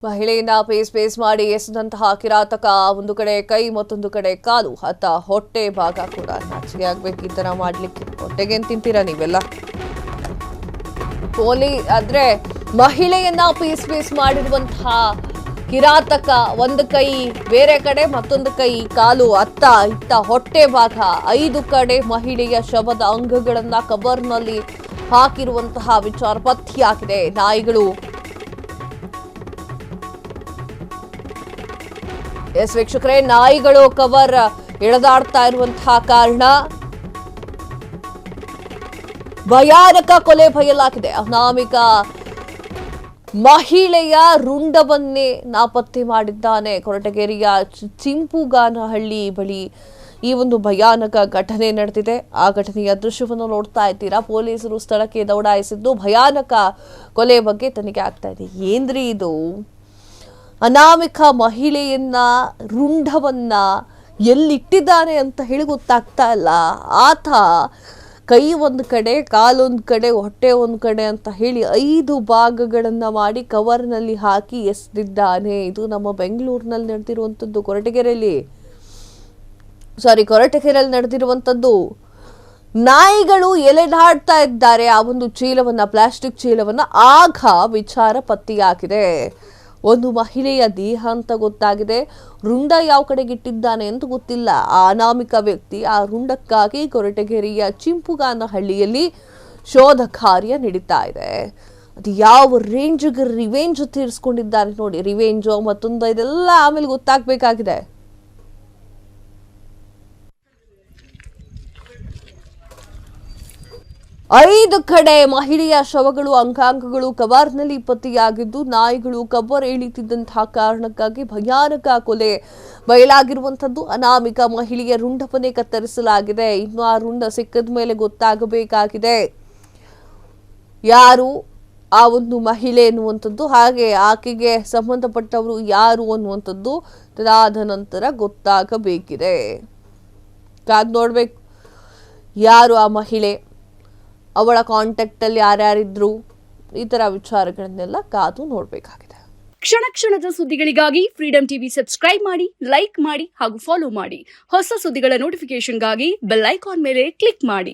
ಮಹಿಳೆಯಿಂದ phase ಮಾಡಿ ಎಸೆದಂತಹ ಕಿರಾತಕ ಒಂದು ಕಡೆ ಕೈ ಮತ್ತೊಂದು ಕಡೆ ಕಾಲು ಹತ್ತ ಹೊಟ್ಟೆ ಭಾಗ ಕೂಡ ನಾಚಿಕೆ ಆಗ್ಬೇಕು ಈ ತರ ಮಾಡ್ಲಿಕ್ಕೆ. ಹೊಟ್ಟೆಗೆ ತಿಂತೀರಾ ನೀವೆಲ್ಲ? ಆದ್ರೆ ಮಹಿಳೆಯನ್ನ ಪೇಸ್ ಮಾಡಿರುವಂತಹ ಕಿರಾತಕ ಒಂದು ಕೈ ಬೇರೆ ಕಡೆ ಮತ್ತೊಂದು ಕೈ ಕಾಲು ಅತ್ತ ಇತ್ತ ಹೊಟ್ಟೆ ಭಾಗ 5 ಕಡೆ ಮಹಿಳೆಯ ಶವದ ಅಂಗಗಳನ್ನ ಕವರ್ನಲ್ಲಿ ಹಾಕಿರುವಂತಹ ವಿಚಾರ ಪತ್ತೆಯಾಗಿದೆ. ನಾಯಿಗಳು ವೀಕ್ಷಕರೇ, ನಾಯಿಗಳು ಕವರ್ ಎಳೆದಾಡ್ತಾ ಇರುವಂತಹ ಕಾರಣ ಭಯಾನಕ ಕೊಲೆ ಬಯಲಾಗಿದೆ. ಅನಾಮಿಕ ಮಹಿಳೆಯ ರುಂಡವನ್ನೇ ನಾಪತ್ತೆ ಮಾಡಿದ್ದಾನೆ. ಕೊರಟಗೆರೆಯ ಚಿಂಪುಗಾನಹಳ್ಳಿ ಬಳಿ ಈ ಒಂದು ಭಯಾನಕ ಘಟನೆ ನಡೆದಿದೆ. ಆ ಘಟನೆಯ ದೃಶ್ಯವನ್ನು ನೋಡ್ತಾ ಇದ್ದೀರಾ. ಪೊಲೀಸರು ಸ್ಥಳಕ್ಕೆ ದೌಡಾಯಿಸಿದ್ದು ಭಯಾನಕ ಕೊಲೆ ಬಗ್ಗೆ ತನಿಖೆ ಆಗ್ತಾ ಇದೆ. ಏನ್ರಿ ಇದು? ಅನಾಮಿಕ ಮಹಿಳೆಯನ್ನ ರುಂಡವನ್ನ ಎಲ್ಲಿಟ್ಟಿದ್ದಾನೆ ಅಂತ ಹೇಳಿ ಗೊತ್ತಾಗ್ತಾ ಇಲ್ಲ. ಆತ ಕೈ ಒಂದು ಕಡೆ ಕಾಲೊಂದು ಕಡೆ ಹೊಟ್ಟೆ ಒಂದು ಕಡೆ ಅಂತ ಹೇಳಿ 5 ಭಾಗಗಳನ್ನ ಮಾಡಿ ಕವರ್ನಲ್ಲಿ ಹಾಕಿ ಎಸೆದಿದ್ದಾನೆ. ಇದು ನಮ್ಮ ಬೆಂಗಳೂರಿನಲ್ಲಿ ನಡೆದಿರುವಂಥದ್ದು. ಕೊರಟಗೆರೆಯಲ್ಲಿ ನಡೆದಿರುವಂಥದ್ದು. ನಾಯಿಗಳು ಎಲೆದಾಡ್ತಾ ಇದ್ದಾರೆ ಆ ಒಂದು ಚೀಲವನ್ನ, ಪ್ಲಾಸ್ಟಿಕ್ ಚೀಲವನ್ನ. ಆಗ ವಿಚಾರ ಪತ್ತೆಯಾಗಿದೆ. ಒಂದು ಮಹಿಳೆಯ ದೇಹ ಅಂತ ಗೊತ್ತಾಗಿದೆ. ರುಂಡ ಯಾವ ಕಡೆಗೆ ಇಟ್ಟಿದ್ದಾನೆ ಅಂತ ಗೊತ್ತಿಲ್ಲ. ಆ ಅನಾಮಿಕ ವ್ಯಕ್ತಿ ಆ ರುಂಡಕ್ಕಾಗಿ ಕೊರಟಗೆರೆಯ ಚಿಂಪುಗಾನಹಳ್ಳಿಯಲ್ಲಿ ಶೋಧ ಕಾರ್ಯ ನಡೀತಾ ಇದೆ. ಅದು ಯಾವ ರೇಂಜ್ಗೆ ರಿವೆಂಜ್ ತೀರಿಸ್ಕೊಂಡಿದ್ದಾರೆ ನೋಡಿ. ರಿವೆಂಜ್ ಮತ್ತೊಂದು ಇದೆಲ್ಲ ಆಮೇಲೆ ಗೊತ್ತಾಗಬೇಕಾಗಿದೆ. ಐದು ಕಡೆ ಮಹಿಳೆಯ ಶವಗಳು, ಅಂಗಾಂಗಗಳು ಕವರ್ನಲ್ಲಿ ಪತ್ತೆಯಾಗಿದ್ದು, ನಾಯಿಗಳು ಕವರ್ ಎಳಿತಿದ್ದಂತಹ ಕಾರಣಕ್ಕಾಗಿ ಭಯಾನಕ ಕೊಲೆ ಬಯಲಾಗಿರುವಂಥದ್ದು. ಅನಾಮಿಕ ಮಹಿಳೆಯ ರುಂಡವನ್ನೇ ಕತ್ತರಿಸಲಾಗಿದೆ. ಇನ್ನು ಆ ರುಂಡ ಸಿಕ್ಕದ ಮೇಲೆ ಗೊತ್ತಾಗಬೇಕಾಗಿದೆ ಯಾರು ಆ ಒಂದು ಮಹಿಳೆ ಎನ್ನುವಂಥದ್ದು, ಹಾಗೆ ಆಕೆಗೆ ಸಂಬಂಧಪಟ್ಟವರು ಯಾರು ಅನ್ನುವಂಥದ್ದು ಅದಾದ ನಂತರ ಗೊತ್ತಾಗಬೇಕಿದೆ. ಕಾದ್ ನೋಡ್ಬೇಕು ಯಾರು ಆ ಮಹಿಳೆ, ಅವಳ ಕಾಂಟ್ಯಾಕ್ಟ್ ಅಲ್ಲಿ ಯಾರ್ಯಾರಿದ್ರು, ಈ ತರ ವಿಚಾರಗಳನ್ನೆಲ್ಲ ಕಾದು ನೋಡಬೇಕಾಗಿದೆ. ಕ್ಷಣ ಕ್ಷಣದ ಸುದ್ದಿಗಳಿಗಾಗಿ ಫ್ರೀಡಂ ಟಿವಿ ಸಬ್ಸ್ಕ್ರೈಬ್ ಮಾಡಿ, ಲೈಕ್ ಮಾಡಿ ಹಾಗೂ ಫಾಲೋ ಮಾಡಿ. ಹೊಸ ಸುದ್ದಿಗಳ ನೋಟಿಫಿಕೇಶನ್ಗಾಗಿ ಬೆಲ್ ಐಕಾನ್ ಮೇಲೆ ಕ್ಲಿಕ್ ಮಾಡಿ.